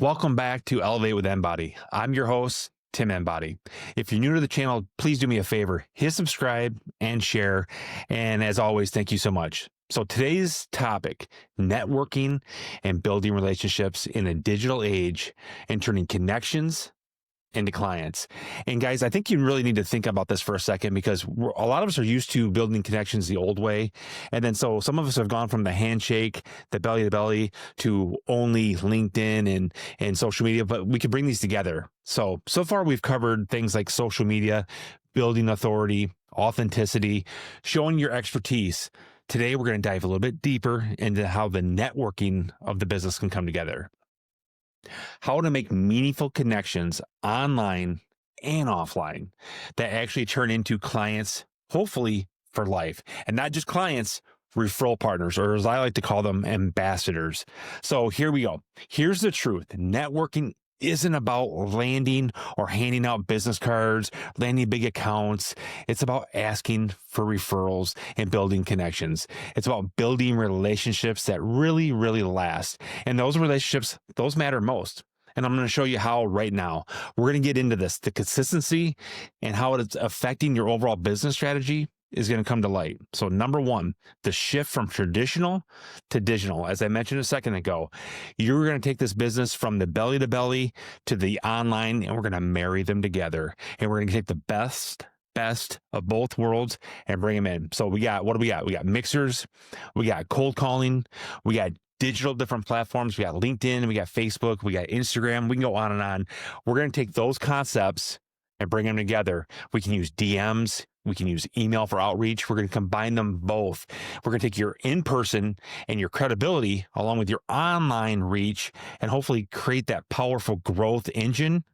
Welcome back to Elevate with Enbody. I'm your host, Tim Enbody. If you're new to the channel, please do me a favor, hit subscribe and share. And as always, thank you so much. So today's topic, networking and building relationships in a digital age and turning connections into clients. And guys, I think you really need to think about this for a second, because a lot of us are used to building connections the old way. And then so some of us have gone from the handshake, the belly to belly, to only LinkedIn and social media, but we can bring these together. So far we've covered things like social media, building authority, authenticity, showing your expertise. Today, we're going to dive a little bit deeper into how the networking of the business can come together. How to make meaningful connections online and offline that actually turn into clients, hopefully for life, and not just clients, referral partners, or as I like to call them, ambassadors. So here we go. Here's the truth. Networking isn't about landing or handing out business cards, landing big accounts. It's about asking for referrals and building connections. It's about building relationships that really, really last. And those relationships, those matter most. And I'm going to show you how right now. We're going to get into this, the consistency and how it's affecting your overall business strategy is going to come to light. So number one, the shift from traditional to digital. As I mentioned a second ago, you're going to take this business from the belly to belly to the online, and we're going to marry them together. And we're going to take the best of both worlds and bring them in. So what do we got? We got mixers, we got cold calling, we got digital different platforms. We got LinkedIn, we got Facebook, we got Instagram. We can go on and on. We're going to take those concepts and bring them together. We can use DMs. We can use email for outreach. We're going to combine them both. We're going to take your in-person and your credibility along with your online reach and hopefully create that powerful growth engine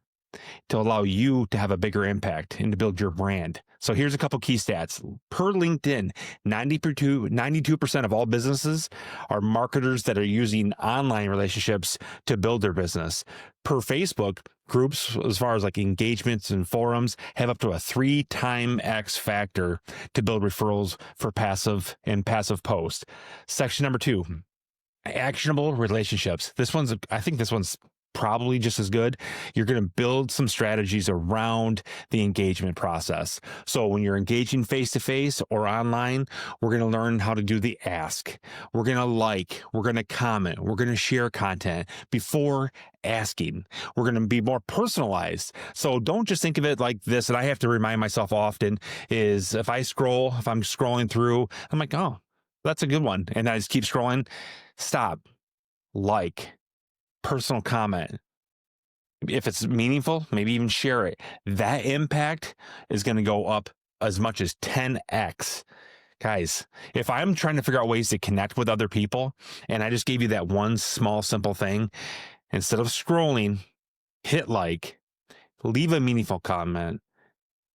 to allow you to have a bigger impact and to build your brand. So here's a couple key stats. Per LinkedIn, 92% of all businesses are marketers that are using online relationships to build their business. Per Facebook, groups, as far as like engagements and forums, have up to a 3x factor to build referrals for passive posts. Section number 2, actionable relationships. I think this one's probably just as good. You're going to build some strategies around the engagement process. So when you're engaging face-to-face or online, we're going to learn how to do the ask. We're going to we're going to comment, we're going to share content before asking. We're going to be more personalized. So don't just think of it like this. And I have to remind myself often is if I'm scrolling through, I'm like, oh, that's a good one. And I just keep scrolling. Stop. Personal comment. If it's meaningful, maybe even share it. That impact is going to go up as much as 10x. Guys, if I'm trying to figure out ways to connect with other people, and I just gave you that one small, simple thing, instead of scrolling, hit leave a meaningful comment,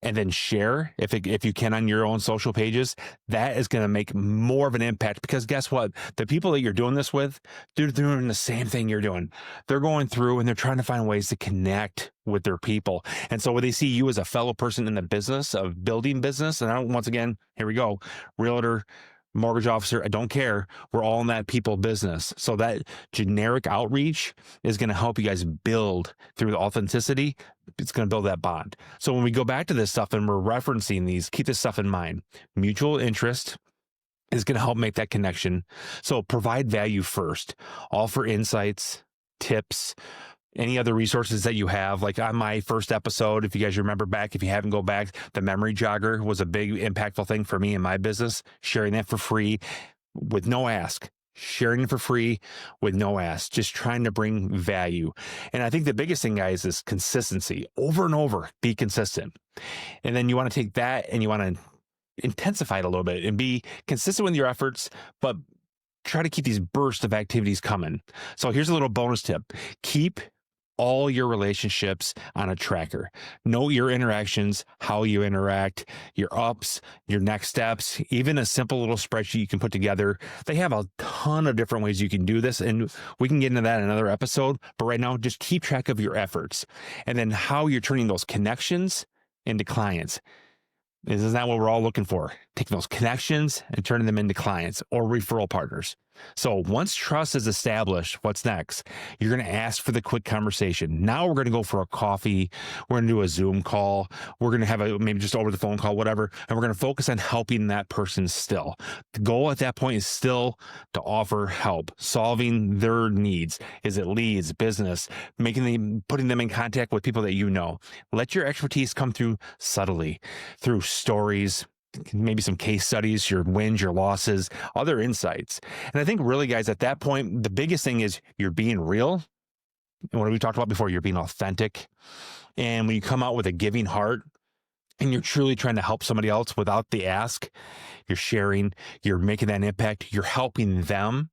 and then share if you can on your own social pages. That is going to make more of an impact, because guess what? The people that you're doing this with, they're doing the same thing you're doing. They're going through and they're trying to find ways to connect with their people. And so when they see you as a fellow person in the business of building business, and once again, here we go, realtor, mortgage officer, I don't care. We're all in that people business. So that generic outreach is going to help you guys build through the authenticity. It's going to build that bond. So when we go back to this stuff and we're referencing these, keep this stuff in mind. Mutual interest is going to help make that connection. So provide value first. Offer insights, tips, any other resources that you have. Like on my first episode, if you guys remember back, if you haven't, go back, the memory jogger was a big impactful thing for me in my business, sharing that for free with no ask. Sharing it for free with no ask, just trying to bring value. And I think the biggest thing, guys, is consistency. Over and over, be consistent. And then you want to take that and you want to intensify it a little bit and be consistent with your efforts, but try to keep these bursts of activities coming. So here's a little bonus tip. Keep all your relationships on a tracker. Know your interactions, how you interact, your ups, your next steps, even a simple little spreadsheet you can put together. They have a ton of different ways you can do this, and we can get into that in another episode. But right now, just keep track of your efforts and then how you're turning those connections into clients. Isn't that what we're all looking for? Taking those connections and turning them into clients or referral partners. So once trust is established, what's next? You're going to ask for the quick conversation. Now we're going to go for a coffee. We're going to do a Zoom call. We're going to have a maybe just over the phone call, whatever. And we're going to focus on helping that person still. The goal at that point is still to offer help, solving their needs. Is it leads, business, putting them in contact with people that you know? Let your expertise come through subtly, through stories, maybe some case studies, your wins, your losses, other insights. And I think really, guys, at that point, the biggest thing is you're being real. And what we talked about before, you're being authentic. And when you come out with a giving heart and you're truly trying to help somebody else without the ask, you're sharing, you're making that impact, you're helping them,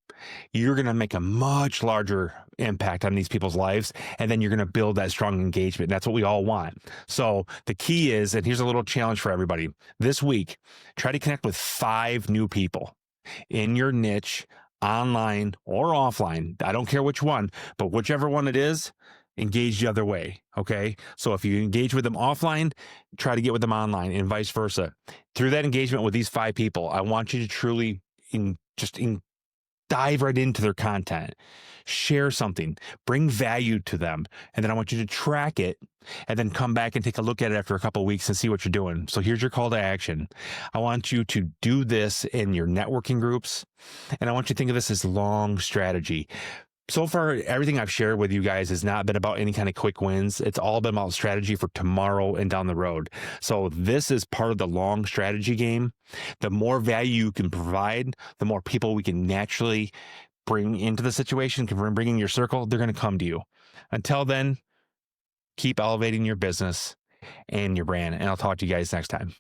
you're going to make a much larger impact on these people's lives. And then you're going to build that strong engagement. That's what we all want. So the key is, and here's a little challenge for everybody this week, try to connect with 5 new people in your niche, online or offline. I don't care which one, but whichever one it is, engage the other way. Okay. So if you engage with them offline, try to get with them online and vice versa. Through that engagement with these 5 people, I want you to truly dive right into their content, share something, bring value to them. And then I want you to track it and then come back and take a look at it after a couple of weeks and see what you're doing. So here's your call to action. I want you to do this in your networking groups. And I want you to think of this as long strategy. So far, everything I've shared with you guys has not been about any kind of quick wins. It's all been about strategy for tomorrow and down the road. So this is part of the long strategy game. The more value you can provide, the more people we can naturally bring into the situation, can bring in your circle, they're going to come to you. Until then, keep elevating your business and your brand. And I'll talk to you guys next time.